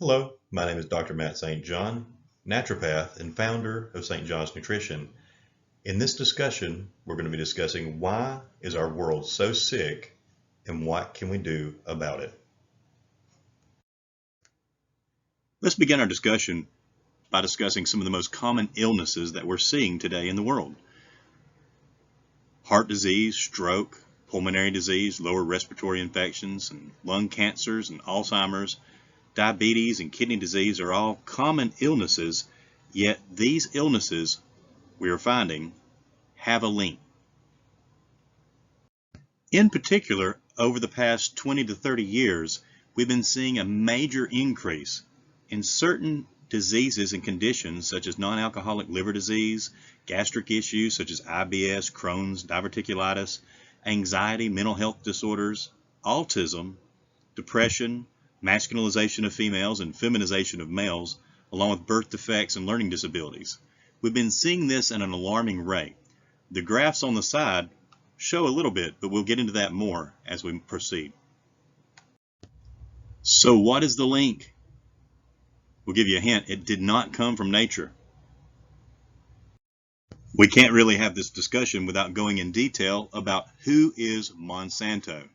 Hello, my name is Dr. Matt St.John, naturopath and founder of St. John's Nutrition. In this discussion, we're going to be discussing why is our world so sick and what can we do about it. Let's begin our discussion by discussing some of the most common illnesses that we're seeing today in the world. Heart disease, stroke, pulmonary disease, lower respiratory infections, and lung cancers and Alzheimer's, diabetes and kidney disease are all common illnesses, yet these illnesses, we are finding, have a link. In particular, over the past 20 to 30 years, we've been seeing a major increase in certain diseases and conditions such as non-alcoholic liver disease, gastric issues such as IBS, Crohn's, diverticulitis, anxiety, mental health disorders, autism, depression, masculinization of females and feminization of males, along with birth defects and learning disabilities. We've been seeing this at an alarming rate. The graphs on the side show a little bit, but we'll get into that more as we proceed. So what is the link? We'll give you a hint. It did not come from nature. We can't really have this discussion without going in detail about who is Monsanto.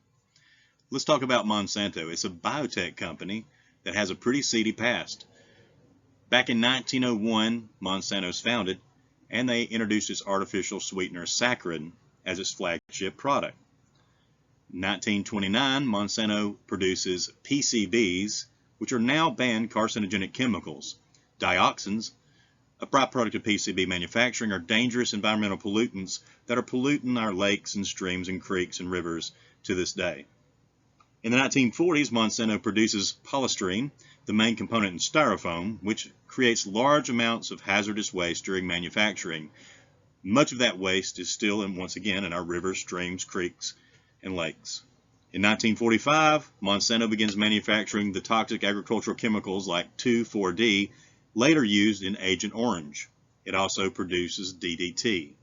Let's talk about Monsanto. It's a biotech company that has a pretty seedy past. Back in 1901, Monsanto was founded, and they introduced its artificial sweetener saccharin as its flagship product. In 1929, Monsanto produces PCBs, which are now banned carcinogenic chemicals. Dioxins, a byproduct of PCB manufacturing, are dangerous environmental pollutants that are polluting our lakes and streams and creeks and rivers to this day. In the 1940s, Monsanto produces polystyrene, the main component in styrofoam, which creates large amounts of hazardous waste during manufacturing. Much of that waste is still, once again, in our rivers, streams, creeks, and lakes. In 1945, Monsanto begins manufacturing the toxic agricultural chemicals like 2,4-D, later used in Agent Orange. It also produces DDT.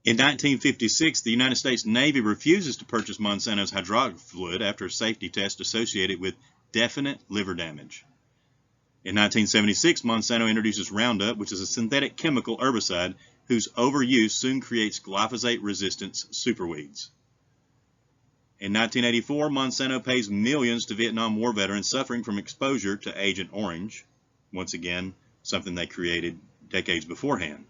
In 1956, the United States Navy refuses to purchase Monsanto's hydraulic fluid after a safety test associated with definite liver damage. In 1976, Monsanto introduces Roundup, which is a synthetic chemical herbicide whose overuse soon creates glyphosate-resistant superweeds. In 1984, Monsanto pays millions to Vietnam War veterans suffering from exposure to Agent Orange, once again, something they created decades beforehand.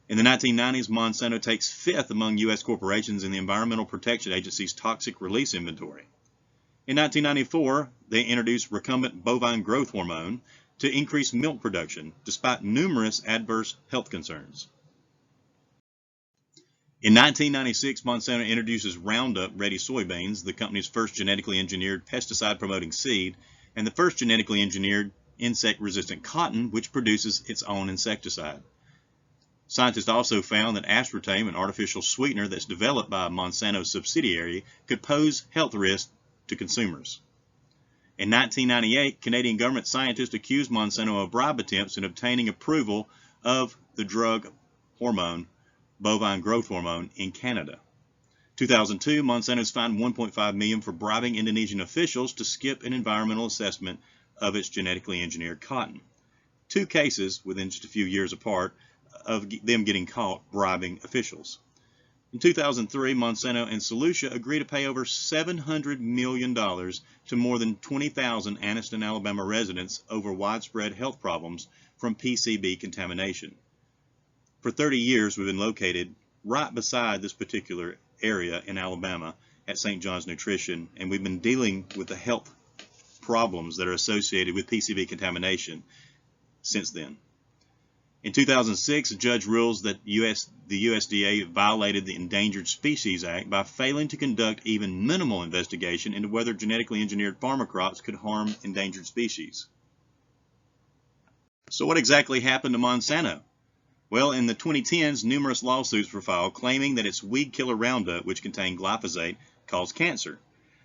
In the 1990s, Monsanto takes fifth among U.S. corporations in the Environmental Protection Agency's toxic release inventory. In 1994, they introduced recombinant bovine growth hormone to increase milk production, despite numerous adverse health concerns. In 1996, Monsanto introduces Roundup Ready soybeans, the company's first genetically engineered pesticide-promoting seed, and the first genetically engineered insect-resistant cotton, which produces its own insecticide. Scientists also found that aspartame, an artificial sweetener that's developed by a Monsanto subsidiary, could pose health risks to consumers. In 1998, Canadian government scientists accused Monsanto of bribe attempts in obtaining approval of the drug hormone, bovine growth hormone, in Canada. 2002, Monsanto's fined $1.5 million for bribing Indonesian officials to skip an environmental assessment of its genetically engineered cotton. Two cases within just a few years apart of them getting caught bribing officials. In 2003, Monsanto and Solutia agreed to pay over $700 million to more than 20,000 Anniston, Alabama residents over widespread health problems from PCB contamination. For 30 years, we've been located right beside this particular area in Alabama at St. John's Nutrition, and we've been dealing with the health problems that are associated with PCB contamination since then. In 2006, a judge rules that the USDA violated the Endangered Species Act by failing to conduct even minimal investigation into whether genetically engineered farmer crops could harm endangered species. So what exactly happened to Monsanto? Well, in the 2010s, numerous lawsuits were filed claiming that its weed killer Roundup, which contained glyphosate, caused cancer.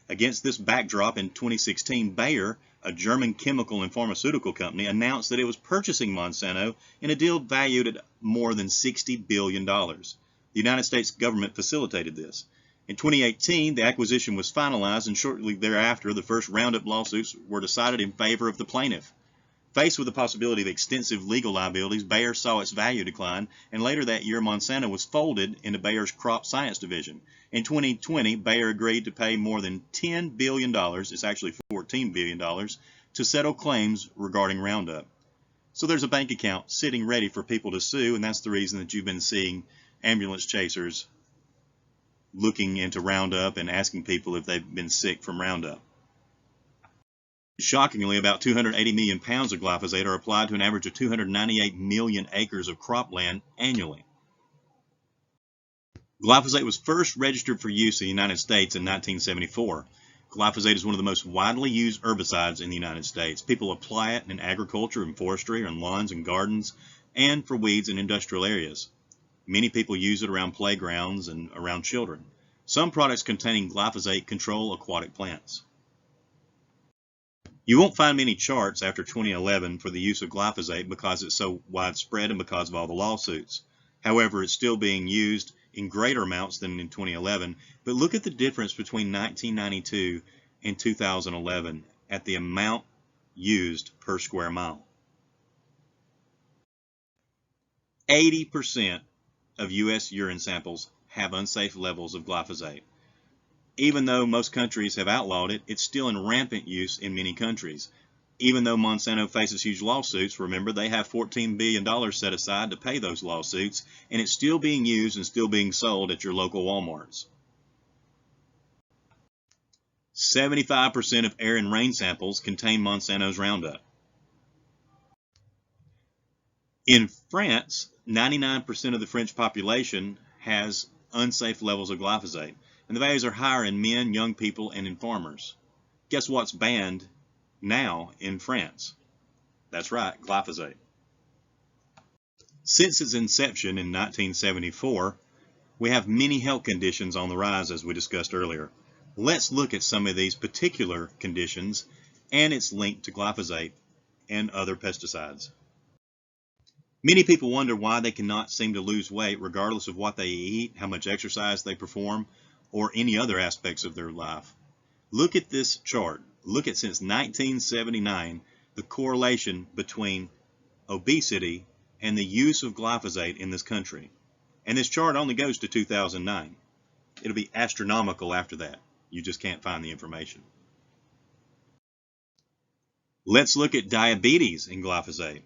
Against this backdrop, in 2016, Bayer, a German chemical and pharmaceutical company, announced that it was purchasing Monsanto in a deal valued at more than $60 billion. The United States government facilitated this. In 2018, the acquisition was finalized, and shortly thereafter, the first Roundup lawsuits were decided in favor of the plaintiff. Faced with the possibility of extensive legal liabilities, Bayer saw its value decline, and later that year, Monsanto was folded into Bayer's crop science division. In 2020, Bayer agreed to pay more than $10 billion, it's actually $14 billion, to settle claims regarding Roundup. So there's a bank account sitting ready for people to sue, and that's the reason that you've been seeing ambulance chasers looking into Roundup and asking people if they've been sick from Roundup. Shockingly, about 280 million pounds of glyphosate are applied to an average of 298 million acres of cropland annually. Glyphosate was first registered for use in the United States in 1974. Glyphosate is one of the most widely used herbicides in the United States. People apply it in agriculture and forestry, on lawns and gardens, and for weeds in industrial areas. Many people use it around playgrounds and around children. Some products containing glyphosate control aquatic plants. You won't find many charts after 2011 for the use of glyphosate because it's so widespread and because of all the lawsuits. However, it's still being used in greater amounts than in 2011. But look at the difference between 1992 and 2011 at the amount used per square mile. 80% of U.S. urine samples have unsafe levels of glyphosate. Even though most countries have outlawed it, it's still in rampant use in many countries. Even though Monsanto faces huge lawsuits, remember they have $14 billion set aside to pay those lawsuits, and it's still being used and still being sold at your local Walmarts. 75% of air and rain samples contain Monsanto's Roundup. In France, 99% of the French population has unsafe levels of glyphosate, and the values are higher in men, young people, and in farmers. Guess what's banned now in France? That's right, glyphosate. Since its inception in 1974, we have many health conditions on the rise, as we discussed earlier. Let's look at some of these particular conditions and its link to glyphosate and other pesticides. Many people wonder why they cannot seem to lose weight regardless of what they eat, how much exercise they perform, or any other aspects of their life. Look at this chart. Look at, since 1979, the correlation between obesity and the use of glyphosate in this country. And this chart only goes to 2009. It'll be astronomical after that. You just can't find the information. Let's look at diabetes and glyphosate.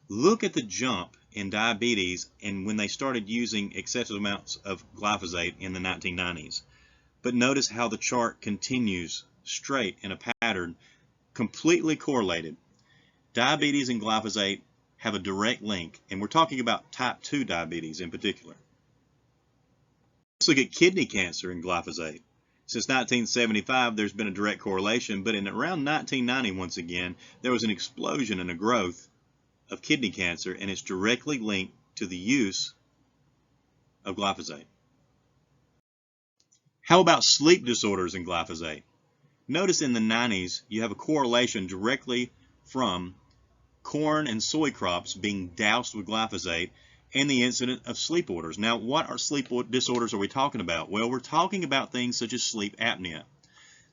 Look at the jump in diabetes and when they started using excessive amounts of glyphosate in the 1990s. But notice how the chart continues straight in a pattern, completely correlated. Diabetes and glyphosate have a direct link, and we're talking about type 2 diabetes in particular. Let's look at kidney cancer and glyphosate. Since 1975, there's been a direct correlation, but in around 1990, once again, there was an explosion and a growth of kidney cancer, and it's directly linked to the use of glyphosate. How about sleep disorders and glyphosate? Notice in the 90s, you have a correlation directly from corn and soy crops being doused with glyphosate and the incident of sleep disorders. Now, what are sleep disorders are we talking about? Well, we're talking about things such as sleep apnea.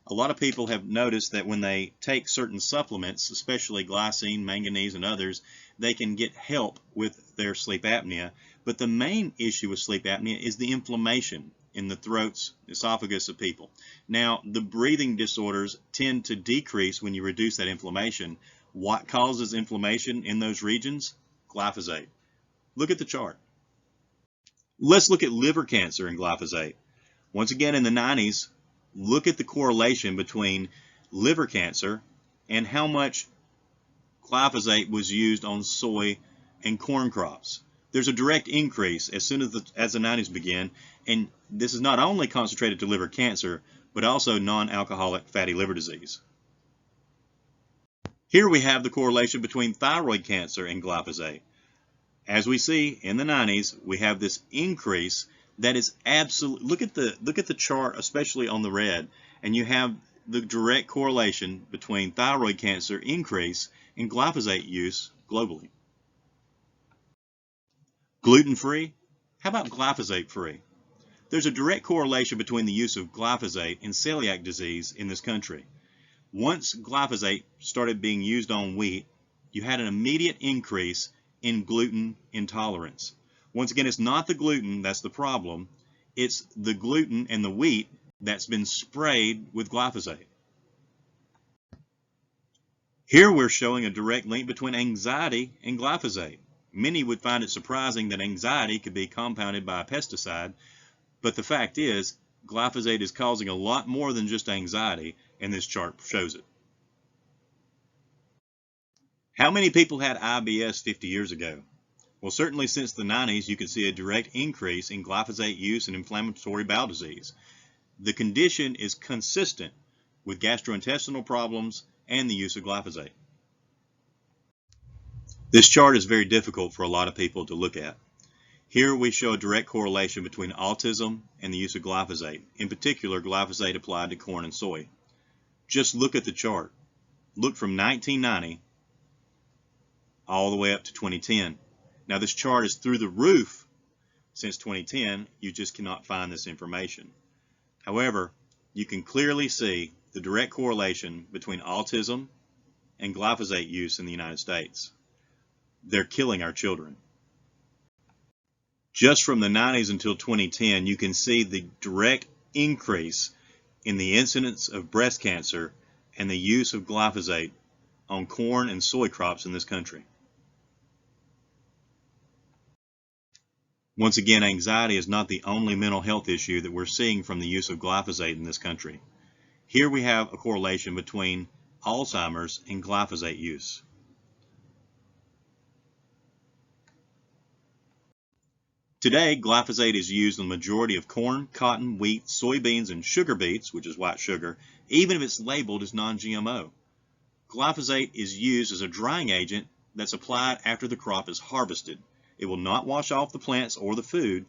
A lot of people have noticed that when they take certain supplements, especially glycine, manganese, and others, they can get help with their sleep apnea. But the main issue with sleep apnea is the inflammation in the throats, esophagus of people. Now, the breathing disorders tend to decrease when you reduce that inflammation. What causes inflammation in those regions? Glyphosate. Look at the chart. Let's look at liver cancer and glyphosate. Once again, in the 90s, look at the correlation between liver cancer and how much glyphosate was used on soy and corn crops. There's a direct increase as soon as the 90s began, and this is not only concentrated to liver cancer, but also non-alcoholic fatty liver disease. Here we have the correlation between thyroid cancer and glyphosate. As we see in the 90s, we have this increase that is absolute. Look at the chart, especially on the red, and you have the direct correlation between thyroid cancer increase and glyphosate use globally. Gluten-free? How about glyphosate-free? There's a direct correlation between the use of glyphosate and celiac disease in this country. Once glyphosate started being used on wheat, you had an immediate increase in gluten intolerance. Once again, it's not the gluten that's the problem, it's the gluten and the wheat that's been sprayed with glyphosate. Here we're showing a direct link between anxiety and glyphosate. Many would find it surprising that anxiety could be compounded by a pesticide, but the fact is, glyphosate is causing a lot more than just anxiety, and this chart shows it. How many people had IBS 50 years ago? Well, certainly since the 90s, you can see a direct increase in glyphosate use in inflammatory bowel disease. The condition is consistent with gastrointestinal problems and the use of glyphosate. This chart is very difficult for a lot of people to look at. Here we show a direct correlation between autism and the use of glyphosate, in particular glyphosate applied to corn and soy. Just look at the chart. Look from 1990 all the way up to 2010. Now this chart is through the roof since 2010. You just cannot find this information. However, you can clearly see the direct correlation between autism and glyphosate use in the United States. They're killing our children. Just from the 90s until 2010, you can see the direct increase in the incidence of breast cancer and the use of glyphosate on corn and soy crops in this country. Once again, anxiety is not the only mental health issue that we're seeing from the use of glyphosate in this country. Here we have a correlation between Alzheimer's and glyphosate use. Today, glyphosate is used in the majority of corn, cotton, wheat, soybeans, and sugar beets, which is white sugar, even if it's labeled as non-GMO. Glyphosate is used as a drying agent that's applied after the crop is harvested. It will not wash off the plants or the food.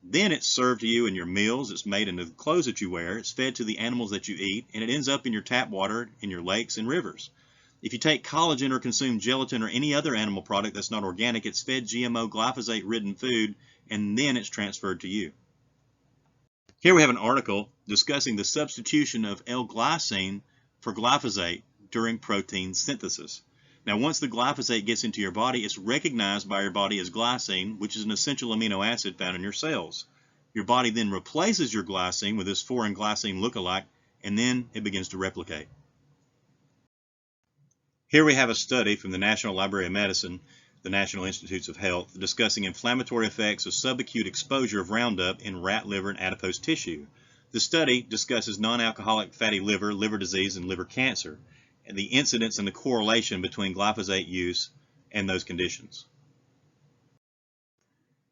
Then it's served to you in your meals, it's made into the clothes that you wear, it's fed to the animals that you eat, and it ends up in your tap water, in your lakes and rivers. If you take collagen or consume gelatin or any other animal product that's not organic, it's fed GMO glyphosate-ridden food, and then it's transferred to you. Here we have an article discussing the substitution of L-glycine for glyphosate during protein synthesis. Now, once the glyphosate gets into your body, it's recognized by your body as glycine, which is an essential amino acid found in your cells. Your body then replaces your glycine with this foreign glycine lookalike, and then it begins to replicate. Here we have a study from the National Library of Medicine, the National Institutes of Health, discussing inflammatory effects of subacute exposure of Roundup in rat liver and adipose tissue. The study discusses non-alcoholic fatty liver, liver disease, and liver cancer, and the incidence and the correlation between glyphosate use and those conditions.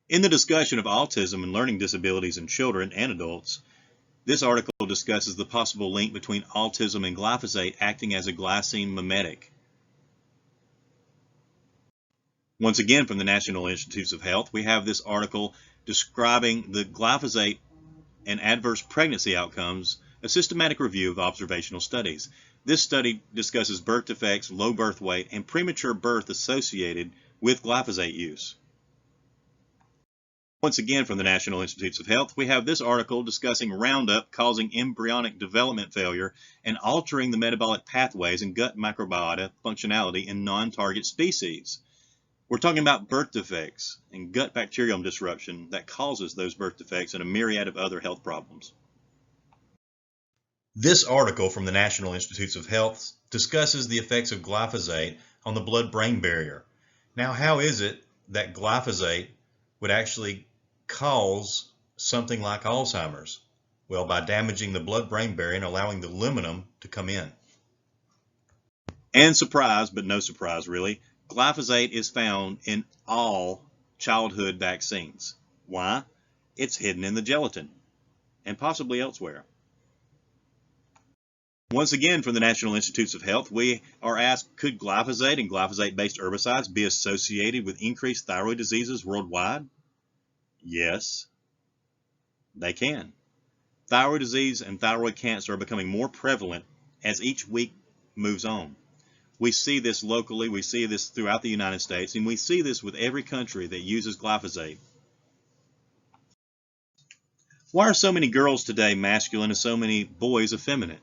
In the discussion of autism and learning disabilities in children and adults, this article discusses the possible link between autism and glyphosate acting as a glycine mimetic. Once again, from the National Institutes of Health, we have this article describing the glyphosate and adverse pregnancy outcomes, a systematic review of observational studies. This study discusses birth defects, low birth weight, and premature birth associated with glyphosate use. Once again, from the National Institutes of Health, we have this article discussing Roundup causing embryonic development failure and altering the metabolic pathways and gut microbiota functionality in non-target species. We're talking about birth defects and gut bacterium disruption that causes those birth defects and a myriad of other health problems. This article from the National Institutes of Health discusses the effects of glyphosate on the blood-brain barrier. Now, how is it that glyphosate would actually cause something like Alzheimer's? Well, by damaging the blood-brain barrier and allowing the aluminum to come in. And surprise, but no surprise really, glyphosate is found in all childhood vaccines. Why? It's hidden in the gelatin and possibly elsewhere. Once again, from the National Institutes of Health, we are asked, could glyphosate and glyphosate-based herbicides be associated with increased thyroid diseases worldwide? Yes, they can. Thyroid disease and thyroid cancer are becoming more prevalent as each week moves on. We see this locally, we see this throughout the United States, and we see this with every country that uses glyphosate. Why are so many girls today masculine and so many boys effeminate?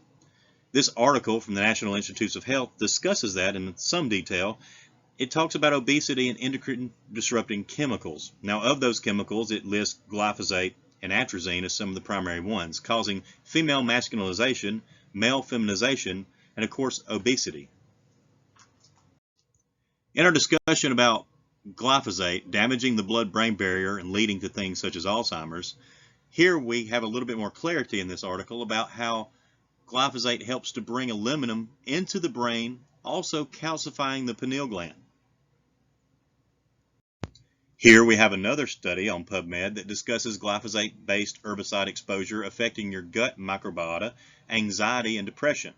This article from the National Institutes of Health discusses that in some detail. It talks about obesity and endocrine disrupting chemicals. Now, of those chemicals, it lists glyphosate and atrazine as some of the primary ones, causing female masculinization, male feminization, and of course, obesity. In our discussion about glyphosate damaging the blood-brain barrier and leading to things such as Alzheimer's, here we have a little bit more clarity in this article about how glyphosate helps to bring aluminum into the brain, also calcifying the pineal gland. Here we have another study on PubMed that discusses glyphosate-based herbicide exposure affecting your gut microbiota, anxiety, and depression.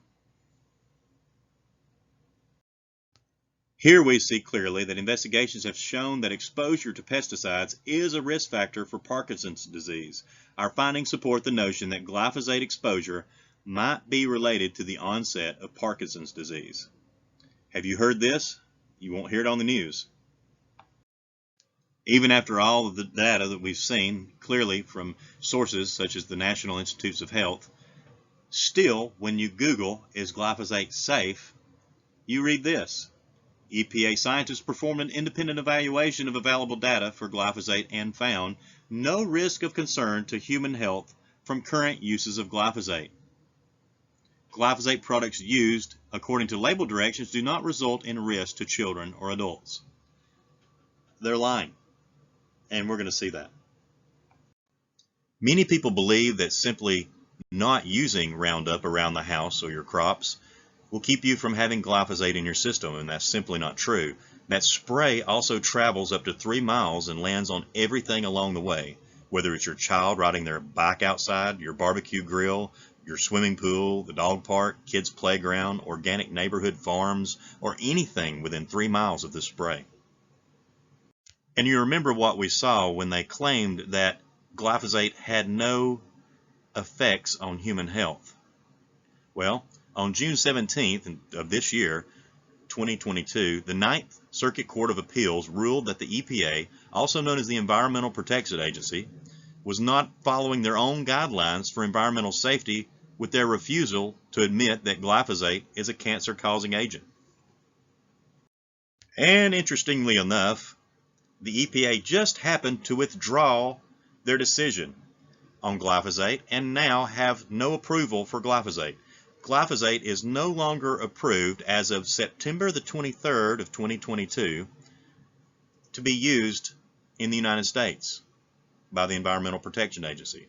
Here we see clearly that investigations have shown that exposure to pesticides is a risk factor for Parkinson's disease. Our findings support the notion that glyphosate exposure might be related to the onset of Parkinson's disease. Have you heard this? You won't hear it on the news. Even after all of the data that we've seen clearly from sources such as the National Institutes of Health, still, when you Google, is glyphosate safe, you read this. EPA scientists performed an independent evaluation of available data for glyphosate and found no risk of concern to human health from current uses of glyphosate. Glyphosate products used according to label directions do not result in risk to children or adults. They're lying. And we're going to see that. Many people believe that simply not using Roundup around the house or your crops will keep you from having glyphosate in your system, and that's simply not true. That spray also travels up to 3 miles and lands on everything along the way, whether it's your child riding their bike outside, your barbecue grill, your swimming pool, the dog park, kids' playground, organic neighborhood farms, or anything within 3 miles of this spray. And you remember what we saw when they claimed that glyphosate had no effects on human health. Well, on June 17th of this year, 2022, the Ninth Circuit Court of Appeals ruled that the EPA, also known as the Environmental Protection Agency, was not following their own guidelines for environmental safety with their refusal to admit that glyphosate is a cancer-causing agent. And interestingly enough, the EPA just happened to withdraw their decision on glyphosate and now have no approval for glyphosate. Glyphosate is no longer approved as of September the 23rd of 2022 to be used in the United States by the Environmental Protection Agency.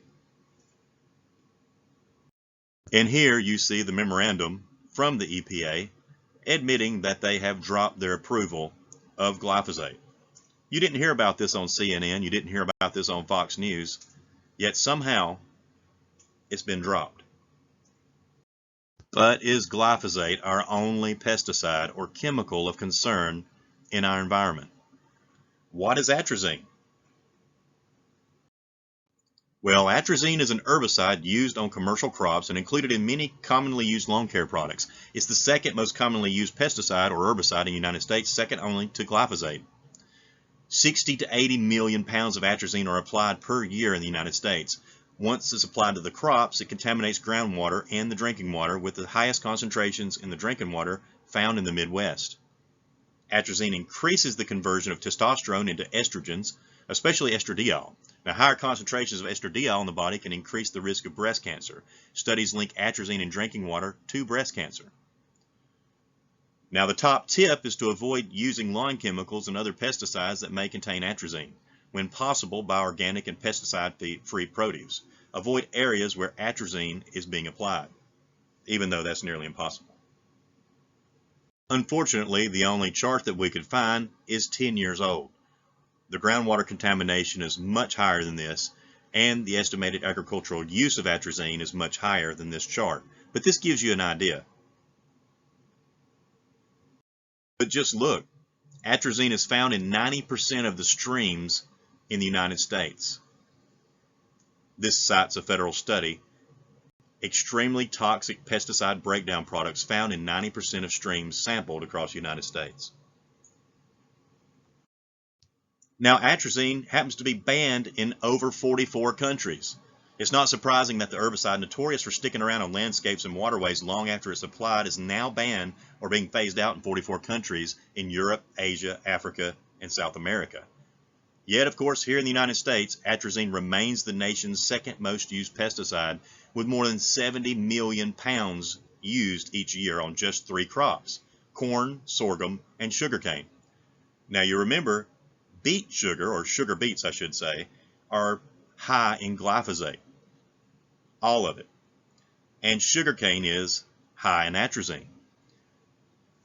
And here you see the memorandum from the EPA admitting that they have dropped their approval of glyphosate. You didn't hear about this on CNN, you didn't hear about this on Fox News, yet somehow it's been dropped. But is glyphosate our only pesticide or chemical of concern in our environment? What is atrazine? Well, atrazine is an herbicide used on commercial crops and included in many commonly used lawn care products. It's the second most commonly used pesticide or herbicide in the United States, second only to glyphosate. 60 to 80 million pounds of atrazine are applied per year in the United States. Once it's applied to the crops, it contaminates groundwater and the drinking water, with the highest concentrations in the drinking water found in the Midwest. Atrazine increases the conversion of testosterone into estrogens, especially estradiol. Now, higher concentrations of estradiol in the body can increase the risk of breast cancer. Studies link atrazine in drinking water to breast cancer. Now, the top tip is to avoid using lawn chemicals and other pesticides that may contain atrazine. When possible, buy organic and pesticide-free produce. Avoid areas where atrazine is being applied, even though that's nearly impossible. Unfortunately, the only chart that we could find is 10 years old. The groundwater contamination is much higher than this, and the estimated agricultural use of atrazine is much higher than this chart. But this gives you an idea. But just look, atrazine is found in 90% of the streams in the United States. This cites a federal study. Extremely toxic pesticide breakdown products found in 90% of streams sampled across the United States. Now, atrazine happens to be banned in over 44 countries. It's not surprising that the herbicide, notorious for sticking around on landscapes and waterways long after it's applied, is now banned or being phased out in 44 countries in Europe, Asia, Africa, and South America. Yet, of course, here in the United States, atrazine remains the nation's second most used pesticide, with more than 70 million pounds used each year on just 3 crops: corn, sorghum, and sugarcane. Now you remember, beet sugar, or sugar beets I should say, are high in glyphosate. All of it. And sugarcane is high in atrazine.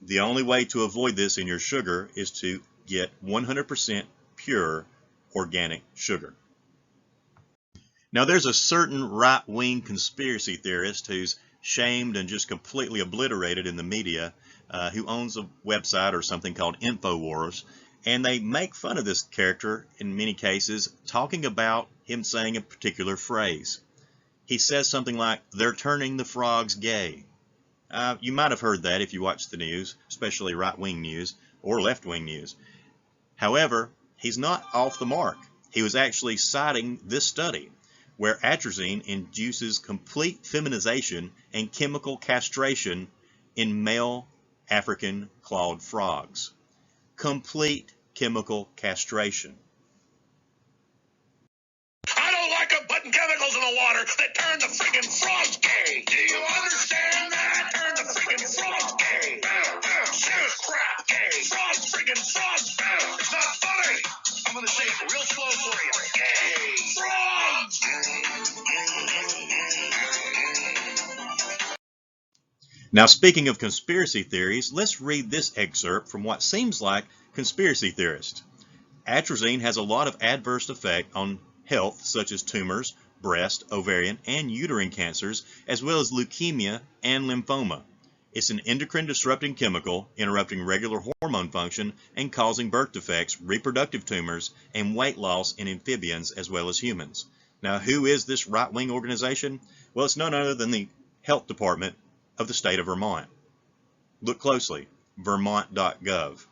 The only way to avoid this in your sugar is to get 100% pure organic sugar. Now there's a certain right-wing conspiracy theorist who's shamed and just completely obliterated in the media, who owns a website or something called InfoWars, and they make fun of this character in many cases, talking about him saying a particular phrase. He says something like, "They're turning the frogs gay." You might have heard that if you watch the news, especially right-wing news or left-wing news. However, he's not off the mark. He was actually citing this study, where atrazine induces complete feminization and chemical castration in male African clawed frogs. Complete chemical castration. I don't like them putting chemicals in the water that turn the friggin' frogs gay. Do you understand that? Turn the friggin' frogs gay. Serious crap, gay. Frogs, friggin' frogs. It's not funny. I'm gonna say it real slow for you. Gay. Frogs. Now, speaking of conspiracy theories, let's read this excerpt from what seems like conspiracy theorists. Atrazine has a lot of adverse effect on health, such as tumors, breast, ovarian, and uterine cancers, as well as leukemia and lymphoma. It's an endocrine disrupting chemical, interrupting regular hormone function and causing birth defects, reproductive tumors, and weight loss in amphibians as well as humans. Now, who is this right-wing organization? Well, it's none other than the health department of the state of Vermont. Look closely, vermont.gov.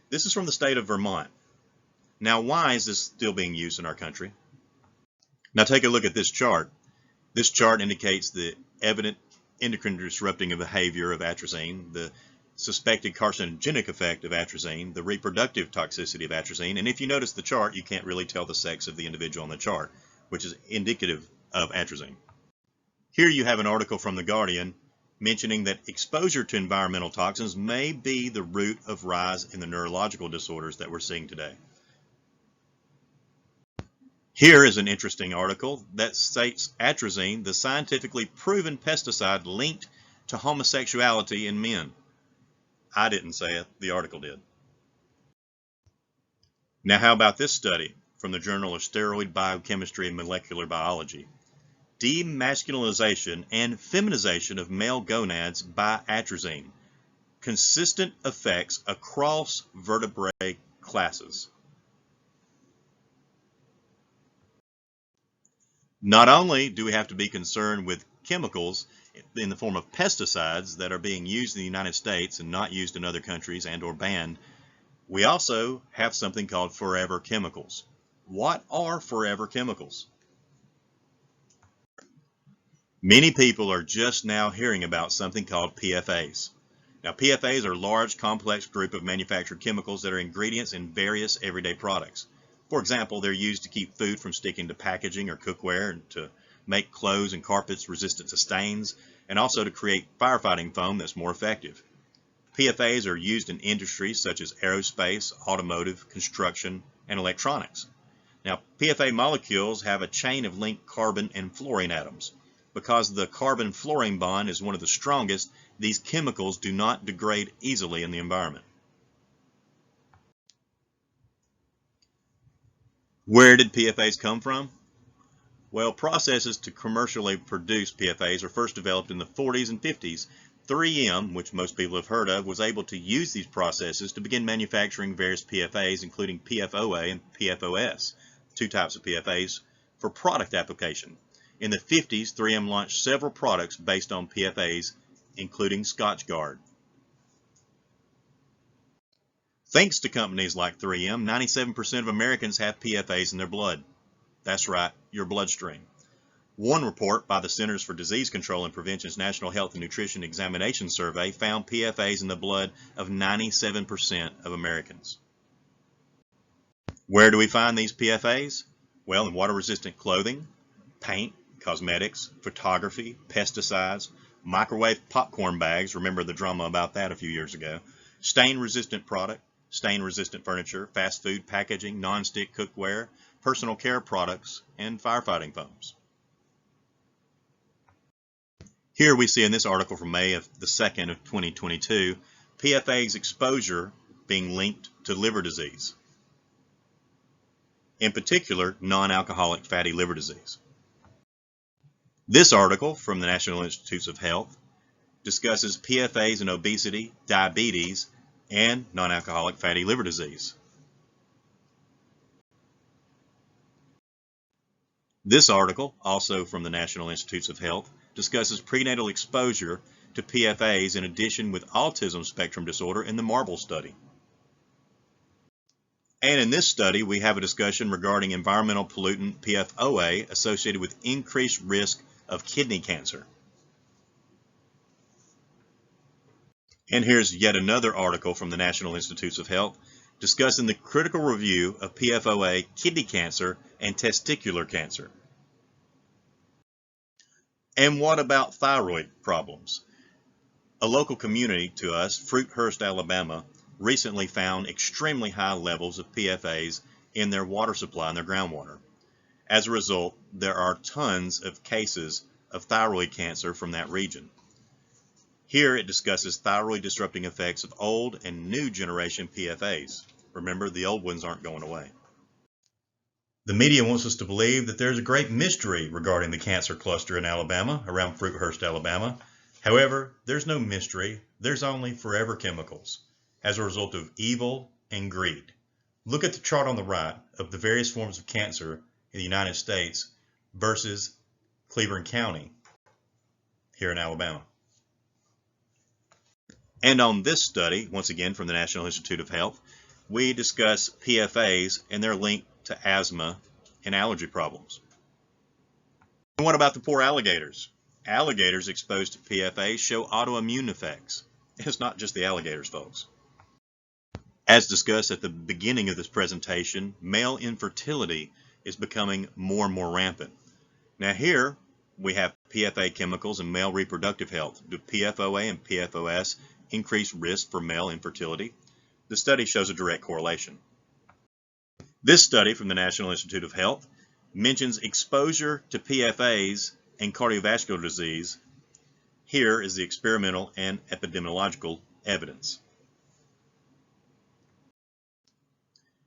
This is from the state of Vermont. Now, why is this still being used in our country? Now, take a look at this chart. This chart indicates the evident endocrine disrupting behavior of atrazine, the suspected carcinogenic effect of atrazine, the reproductive toxicity of atrazine, and if you notice the chart, you can't really tell the sex of the individual on the chart, which is indicative of atrazine. Here you have an article from The Guardian mentioning that exposure to environmental toxins may be the root of rise in the neurological disorders that we're seeing today. Here is an interesting article that states atrazine, the scientifically proven pesticide linked to homosexuality in men. I didn't say it, the article did. Now how about this study from the Journal of Steroid Biochemistry and Molecular Biology? Demasculinization and feminization of male gonads by atrazine. Consistent effects across vertebrate classes. Not only do we have to be concerned with chemicals in the form of pesticides that are being used in the United States and not used in other countries and or banned, we also have something called forever chemicals. What are forever chemicals? Many people are just now hearing about something called PFAS. Now, PFAS are a large, complex group of manufactured chemicals that are ingredients in various everyday products. For example, they're used to keep food from sticking to packaging or cookware, and to make clothes and carpets resistant to stains, and also to create firefighting foam that's more effective. PFAS are used in industries such as aerospace, automotive, construction, and electronics. Now, PFA molecules have a chain of linked carbon and fluorine atoms. Because the carbon-fluorine bond is one of the strongest, these chemicals do not degrade easily in the environment. Where did PFAS come from? Well, processes to commercially produce PFAS were first developed in the 40s and 50s. 3M, which most people have heard of, was able to use these processes to begin manufacturing various PFAS, including PFOA and PFOS, two types of PFAS, for product application. In the 50s, 3M launched several products based on PFAS, including Scotchgard. Thanks to companies like 3M, 97% of Americans have PFAS in their blood. That's right, your bloodstream. One report by the Centers for Disease Control and Prevention's National Health and Nutrition Examination Survey found PFAS in the blood of 97% of Americans. Where do we find these PFAS? Well, in water-resistant clothing, paint, cosmetics, photography, pesticides, microwave popcorn bags, remember the drama about that a few years ago, stain-resistant product, stain-resistant furniture, fast food packaging, non-stick cookware, personal care products, and firefighting foams. Here we see in this article from May of the 2nd of 2022, PFAS exposure being linked to liver disease. In particular, non-alcoholic fatty liver disease. This article from the National Institutes of Health discusses PFAS in obesity, diabetes, and non-alcoholic fatty liver disease. This article, also from the National Institutes of Health, discusses prenatal exposure to PFAS in addition with autism spectrum disorder in the MARBLE study. And in this study, we have a discussion regarding environmental pollutant PFOA associated with increased risk of kidney cancer. And here's yet another article from the National Institutes of Health discussing the critical review of PFOA, kidney cancer, and testicular cancer. And what about thyroid problems? A local community to us, Fruithurst, Alabama, recently found extremely high levels of PFAS in their water supply, in their groundwater. As a result, there are tons of cases of thyroid cancer from that region. Here it discusses thyroid disrupting effects of old and new generation PFAS. Remember, the old ones aren't going away. The media wants us to believe that there's a great mystery regarding the cancer cluster in Alabama, around Fruithurst, Alabama. However, there's no mystery. There's only forever chemicals as a result of evil and greed. Look at the chart on the right of the various forms of cancer in the United States versus Cleveland County here in Alabama. And on this study, once again from the National Institute of Health, we discuss PFAS and their link to asthma and allergy problems. And what about the poor alligators? Alligators exposed to PFAS show autoimmune effects. It's not just the alligators, folks. As discussed at the beginning of this presentation, male infertility is becoming more and more rampant. Now here we have PFA chemicals in male reproductive health. Do PFOA and PFOS increase risk for male infertility? The study shows a direct correlation. This study from the National Institute of Health mentions exposure to PFAS and cardiovascular disease. Here is the experimental and epidemiological evidence.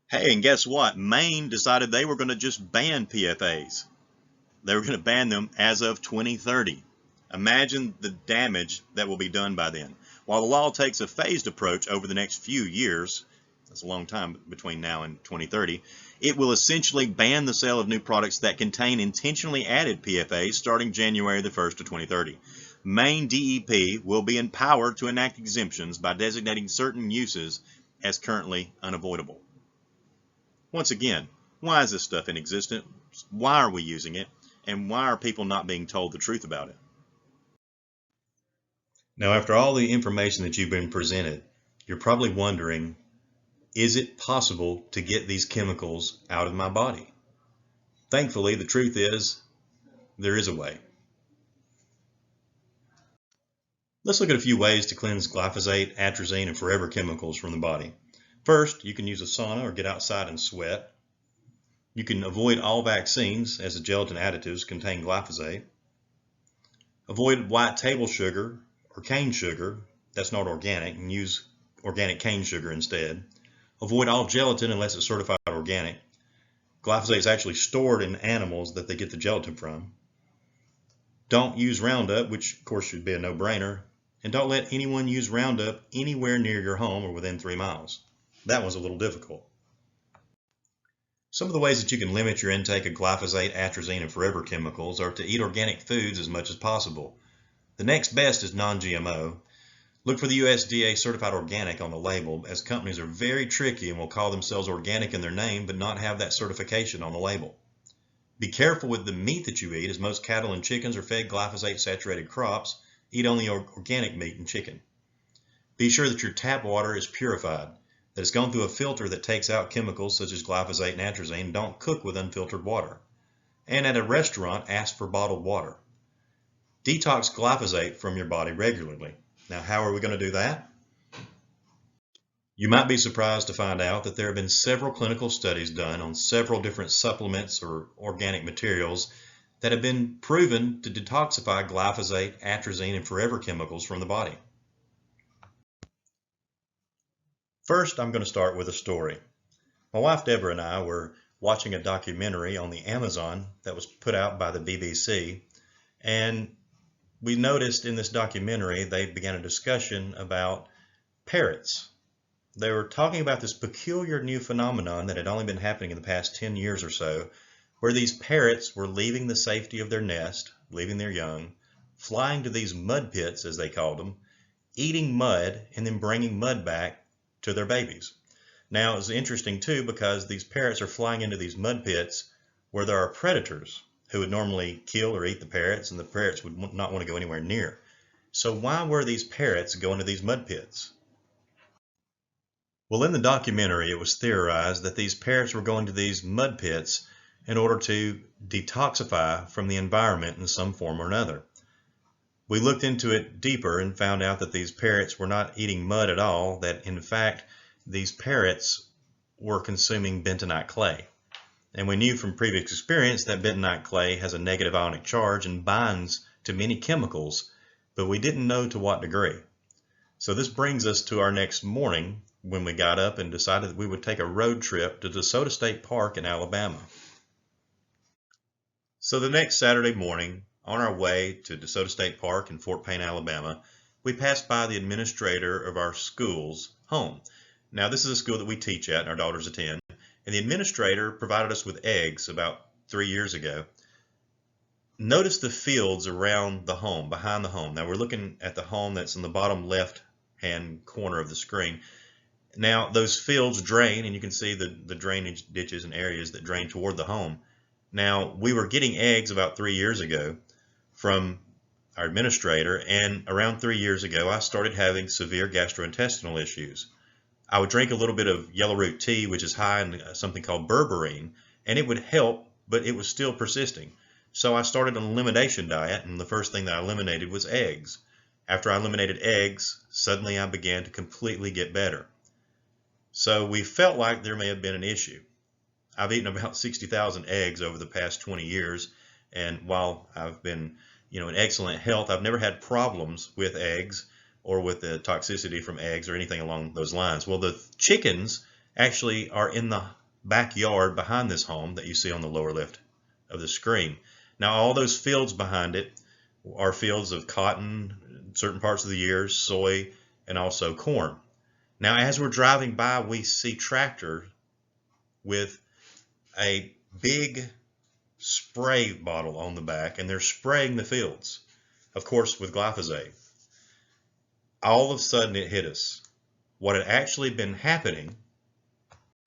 Hey, and guess what? Maine decided they were going to just ban PFAS. They were going to ban them as of 2030. Imagine the damage that will be done by then. While the law takes a phased approach over the next few years, that's a long time between now and 2030, it will essentially ban the sale of new products that contain intentionally added PFAS starting January the 1st of 2030. Maine DEP will be empowered to enact exemptions by designating certain uses as currently unavoidable. Once again, why is this stuff in existence? Why are we using it? And why are people not being told the truth about it? Now, after all the information that you've been presented, you're probably wondering, is it possible to get these chemicals out of my body? Thankfully, the truth is, there is a way. Let's look at a few ways to cleanse glyphosate, atrazine, and forever chemicals from the body. First, you can use a sauna or get outside and sweat. You can avoid all vaccines as the gelatin additives contain glyphosate. Avoid white table sugar or cane sugar, that's not organic, and use organic cane sugar instead. Avoid all gelatin unless it's certified organic. Glyphosate is actually stored in animals that they get the gelatin from. Don't use Roundup, which of course should be a no-brainer. And don't let anyone use Roundup anywhere near your home or within 3 miles. That one's a little difficult. Some of the ways that you can limit your intake of glyphosate, atrazine, and forever chemicals are to eat organic foods as much as possible. The next best is non-GMO. Look for the USDA certified organic on the label, as companies are very tricky and will call themselves organic in their name but not have that certification on the label. Be careful with the meat that you eat, as most cattle and chickens are fed glyphosate-saturated crops. Eat only organic meat and chicken. Be sure that your tap water is purified, that it's gone through a filter that takes out chemicals such as glyphosate and atrazine. Don't cook with unfiltered water. And at a restaurant, ask for bottled water. Detox glyphosate from your body regularly. Now, how are we going to do that? You might be surprised to find out that there have been several clinical studies done on several different supplements or organic materials that have been proven to detoxify glyphosate, atrazine, and forever chemicals from the body. First, I'm going to start with a story. My wife Deborah and I were watching a documentary on the Amazon that was put out by the BBC, and we noticed in this documentary they began a discussion about parrots. They were talking about this peculiar new phenomenon that had only been happening in the past 10 years or so, where these parrots were leaving the safety of their nest, leaving their young, flying to these mud pits, as they called them, eating mud, and then bringing mud back to their babies. Now, it's interesting too, because these parrots are flying into these mud pits where there are predators who would normally kill or eat the parrots, and the parrots would not want to go anywhere near. So why were these parrots going to these mud pits? Well, in the documentary, it was theorized that these parrots were going to these mud pits in order to detoxify from the environment in some form or another. We looked into it deeper and found out that these parrots were not eating mud at all, that in fact these parrots were consuming bentonite clay. And we knew from previous experience that bentonite clay has a negative ionic charge and binds to many chemicals, but we didn't know to what degree. So this brings us to our next morning, when we got up and decided that we would take a road trip to DeSoto State Park in Alabama. So the next Saturday morning, on our way to DeSoto State Park in Fort Payne, Alabama, we passed by the administrator of our school's home. Now, this is a school that we teach at and our daughters attend, and the administrator provided us with eggs about 3 years ago. Notice the fields around the home, behind the home. Now, we're looking at the home that's in the bottom left-hand corner of the screen. Now, those fields drain, and you can see the drainage ditches and areas that drain toward the home. Now, we were getting eggs about 3 years ago from our administrator, and around 3 years ago, I started having severe gastrointestinal issues. I would drink a little bit of yellow root tea, which is high in something called berberine, and it would help, but it was still persisting. So I started an elimination diet, and the first thing that I eliminated was eggs. After I eliminated eggs, suddenly I began to completely get better. So we felt like there may have been an issue. I've eaten about 60,000 eggs over the past 20 years, and while I've been, in excellent health, I've never had problems with eggs or with the toxicity from eggs or anything along those lines. Well, the chickens actually are in the backyard behind this home that you see on the lower left of the screen. Now, all those fields behind it are fields of cotton, certain parts of the year, soy, and also corn. Now, as we're driving by, we see tractors with a big spray bottle on the back, and they're spraying the fields, of course, with glyphosate. All of a sudden, it hit us. What had actually been happening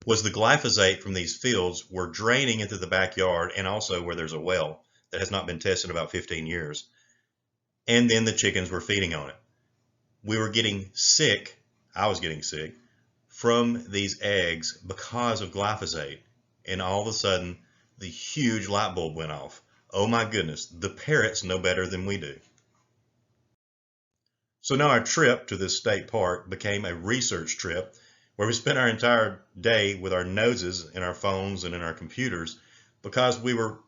was the glyphosate from these fields were draining into the backyard, and also where there's a well that has not been tested in about 15 years. And then the chickens were feeding on it. We were getting sick. I was getting sick from these eggs because of glyphosate. And all of a sudden, the huge light bulb went off. Oh my goodness, the parrots know better than we do. So now our trip to this state park became a research trip where we spent our entire day with our noses in our phones and in our computers because we were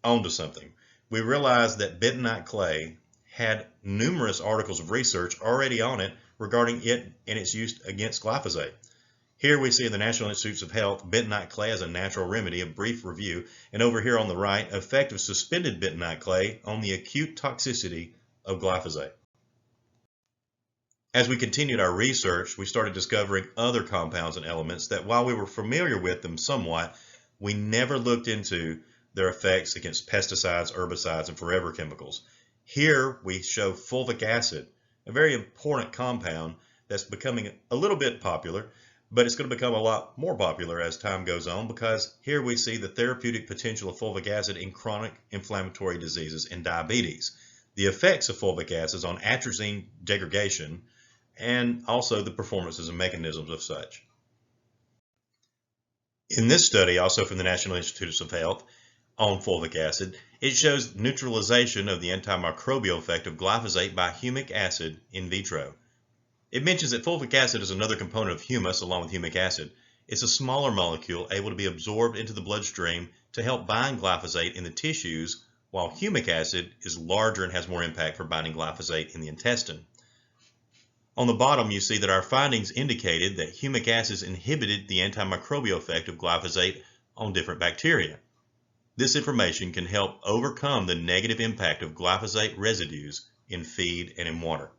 onto something. We realized that bentonite clay had numerous articles of research already on it regarding it and its use against glyphosate. Here we see in the National Institutes of Health, bentonite clay as a natural remedy, a brief review, and over here on the right, effect of suspended bentonite clay on the acute toxicity of glyphosate. As we continued our research, we started discovering other compounds and elements that while we were familiar with them somewhat, we never looked into their effects against pesticides, herbicides, and forever chemicals. Here we show fulvic acid, a very important compound that's becoming a little bit popular, but it's going to become a lot more popular as time goes on, because here we see the therapeutic potential of fulvic acid in chronic inflammatory diseases and diabetes, the effects of fulvic acid on atrazine degradation, and also the performances and mechanisms of such. In this study, also from the National Institutes of Health on fulvic acid, it shows neutralization of the antimicrobial effect of glyphosate by humic acid in vitro. It mentions that fulvic acid is another component of humus along with humic acid. It's a smaller molecule able to be absorbed into the bloodstream to help bind glyphosate in the tissues, while humic acid is larger and has more impact for binding glyphosate in the intestine. On the bottom, you see that our findings indicated that humic acids inhibited the antimicrobial effect of glyphosate on different bacteria. This information can help overcome the negative impact of glyphosate residues in feed and in water.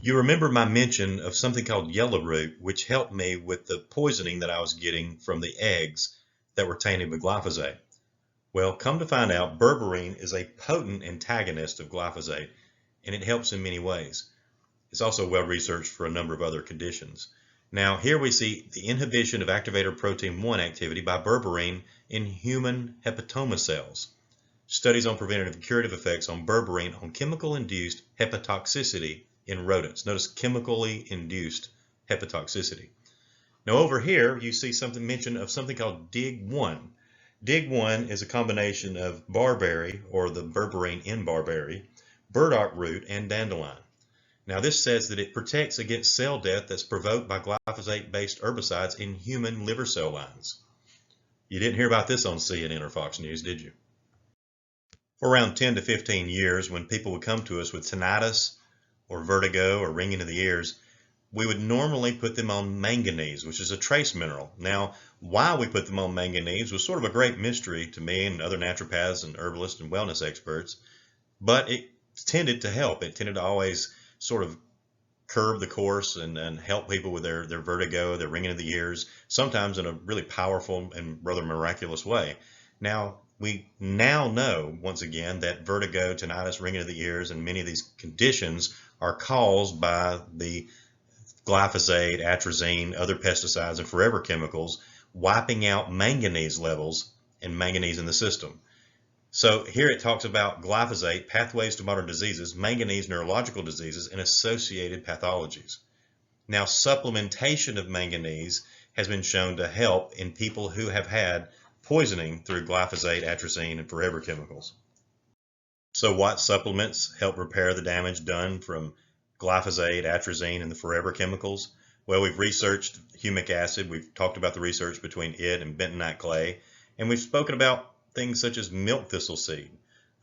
You remember my mention of something called yellow root, which helped me with the poisoning that I was getting from the eggs that were tainted with glyphosate. Well, come to find out, berberine is a potent antagonist of glyphosate, and it helps in many ways. It's also well researched for a number of other conditions. Now, here we see the inhibition of activator protein 1 activity by berberine in human hepatoma cells. Studies on preventative and curative effects on berberine on chemical-induced hepatotoxicity in rodents. Notice chemically induced hepatotoxicity. Now over here you see something mentioned of something called DIG1. DIG1 is a combination of barberry, or the berberine in barberry, burdock root, and dandelion. Now this says that it protects against cell death that's provoked by glyphosate-based herbicides in human liver cell lines. You didn't hear about this on CNN or Fox News, did you? For around 10 to 15 years, when people would come to us with tinnitus or vertigo or ringing of the ears, we would normally put them on manganese, which is a trace mineral. Now, why we put them on manganese was sort of a great mystery to me and other naturopaths and herbalists and wellness experts, but it tended to help. It tended to always sort of curb the course and help people with their vertigo, their ringing of the ears, sometimes in a really powerful and rather miraculous way. Now, we now know, once again, that vertigo, tinnitus, ringing of the ears, and many of these conditions are caused by the glyphosate, atrazine, other pesticides, and forever chemicals wiping out manganese levels and manganese in the system. So here it talks about glyphosate, pathways to modern diseases, manganese, neurological diseases, and associated pathologies. Now, supplementation of manganese has been shown to help in people who have had poisoning through glyphosate, atrazine, and forever chemicals. So what supplements help repair the damage done from glyphosate, atrazine, and the forever chemicals? Well, we've researched humic acid. We've talked about the research between it and bentonite clay, and we've spoken about things such as milk thistle seed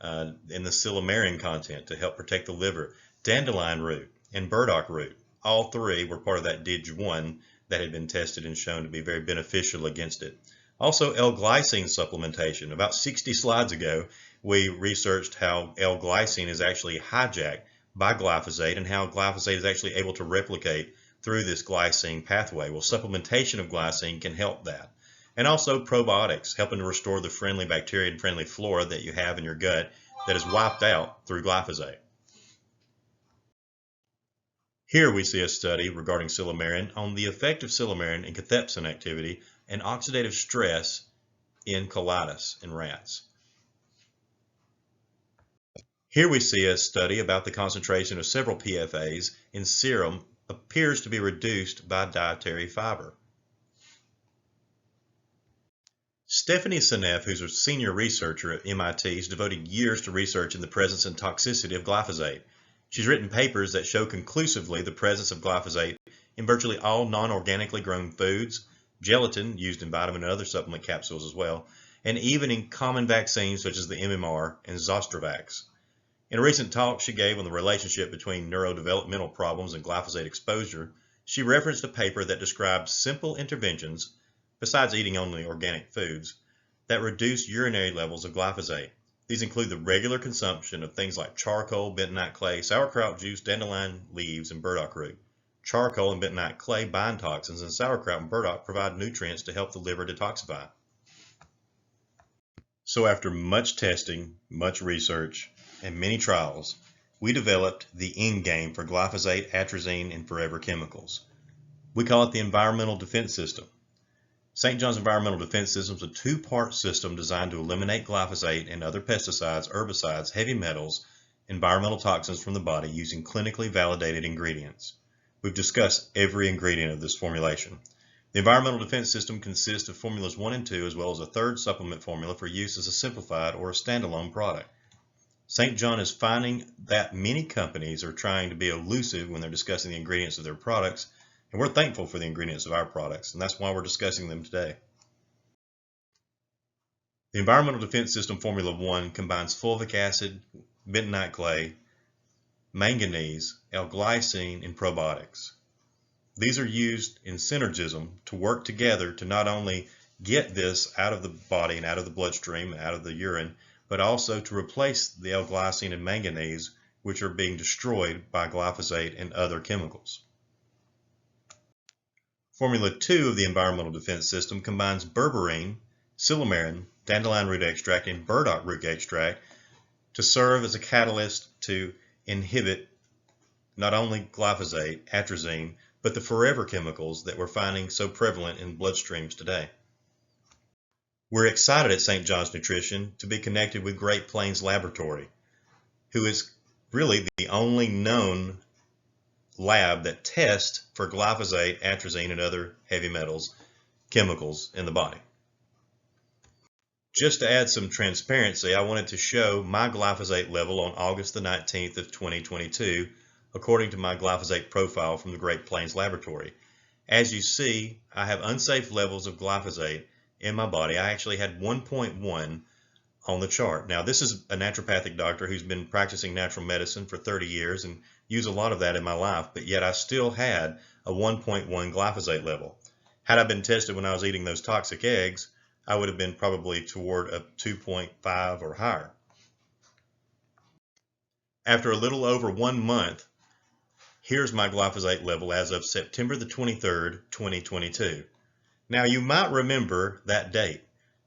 and the silymarin content to help protect the liver, dandelion root, and burdock root. All three were part of that DIG1 that had been tested and shown to be very beneficial against it. Also, L-glycine supplementation. About 60 slides ago, we researched how L-glycine is actually hijacked by glyphosate and how glyphosate is actually able to replicate through this glycine pathway. Well, supplementation of glycine can help that. And also probiotics, helping to restore the friendly bacteria and friendly flora that you have in your gut that is wiped out through glyphosate. Here we see a study regarding silymarin on the effect of silymarin in cathepsin activity and oxidative stress in colitis in rats. Here we see a study about the concentration of several PFAS in serum appears to be reduced by dietary fiber. Stephanie Seneff, who's a senior researcher at MIT, has devoted years to research in the presence and toxicity of glyphosate. She's written papers that show conclusively the presence of glyphosate in virtually all non-organically grown foods, gelatin used in vitamin and other supplement capsules as well, and even in common vaccines such as the MMR and Zostavax. In a recent talk she gave on the relationship between neurodevelopmental problems and glyphosate exposure, she referenced a paper that describes simple interventions, besides eating only organic foods, that reduce urinary levels of glyphosate. These include the regular consumption of things like charcoal, bentonite clay, sauerkraut juice, dandelion leaves, and burdock root. Charcoal and bentonite clay bind toxins, and sauerkraut and burdock provide nutrients to help the liver detoxify. So after much testing, much research, and many trials, we developed the end game for glyphosate, atrazine, and forever chemicals. We call it the Environmental Defense System. St. John's Environmental Defense System is a two-part system designed to eliminate glyphosate and other pesticides, herbicides, heavy metals, environmental toxins from the body using clinically validated ingredients. We've discussed every ingredient of this formulation. The Environmental Defense System consists of formulas 1 and 2 as well as a third supplement formula for use as a simplified or a standalone product. St. John is finding that many companies are trying to be elusive when they're discussing the ingredients of their products, and we're thankful for the ingredients of our products, and that's why we're discussing them today. The Environmental Defense System Formula 1 combines fulvic acid, bentonite clay, manganese, L-glycine, and probiotics. These are used in synergism to work together to not only get this out of the body and out of the bloodstream, out of the urine, but also to replace the L-glycine and manganese, which are being destroyed by glyphosate and other chemicals. Formula 2 of the Environmental Defense System combines berberine, silymarin, dandelion root extract, and burdock root extract to serve as a catalyst to inhibit not only glyphosate, atrazine, but the forever chemicals that we're finding so prevalent in bloodstreams today. We're excited at St. John's Nutrition to be connected with Great Plains Laboratory, who is really the only known lab that tests for glyphosate, atrazine, and other heavy metals, chemicals in the body. Just to add some transparency, I wanted to show my glyphosate level on August the 19th of 2022, according to my glyphosate profile from the Great Plains Laboratory. As you see, I have unsafe levels of glyphosate in my body. I actually had 1.1 on the chart. Now, this is a naturopathic doctor who's been practicing natural medicine for 30 years and used a lot of that in my life, but yet I still had a 1.1 glyphosate level. Had I been tested when I was eating those toxic eggs, I would have been probably toward a 2.5 or higher. After a little over 1 month, here's my glyphosate level as of September the 23rd, 2022. Now, you might remember that date.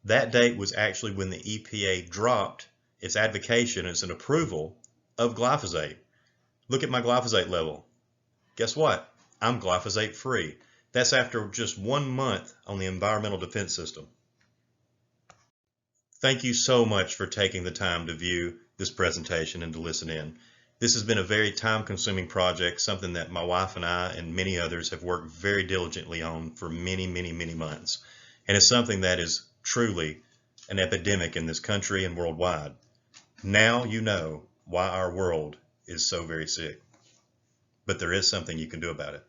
That date was actually when the EPA dropped its advocacy, its approval of glyphosate. Look at my glyphosate level. Guess what? I'm glyphosate free. That's after just 1 month on the Environmental Defense System. Thank you so much for taking the time to view this presentation and to listen in. This has been a very time-consuming project, something that my wife and I and many others have worked very diligently on for many, many, many months. And it's something that is truly an epidemic in this country and worldwide. Now you know why our world is so very sick. But there is something you can do about it.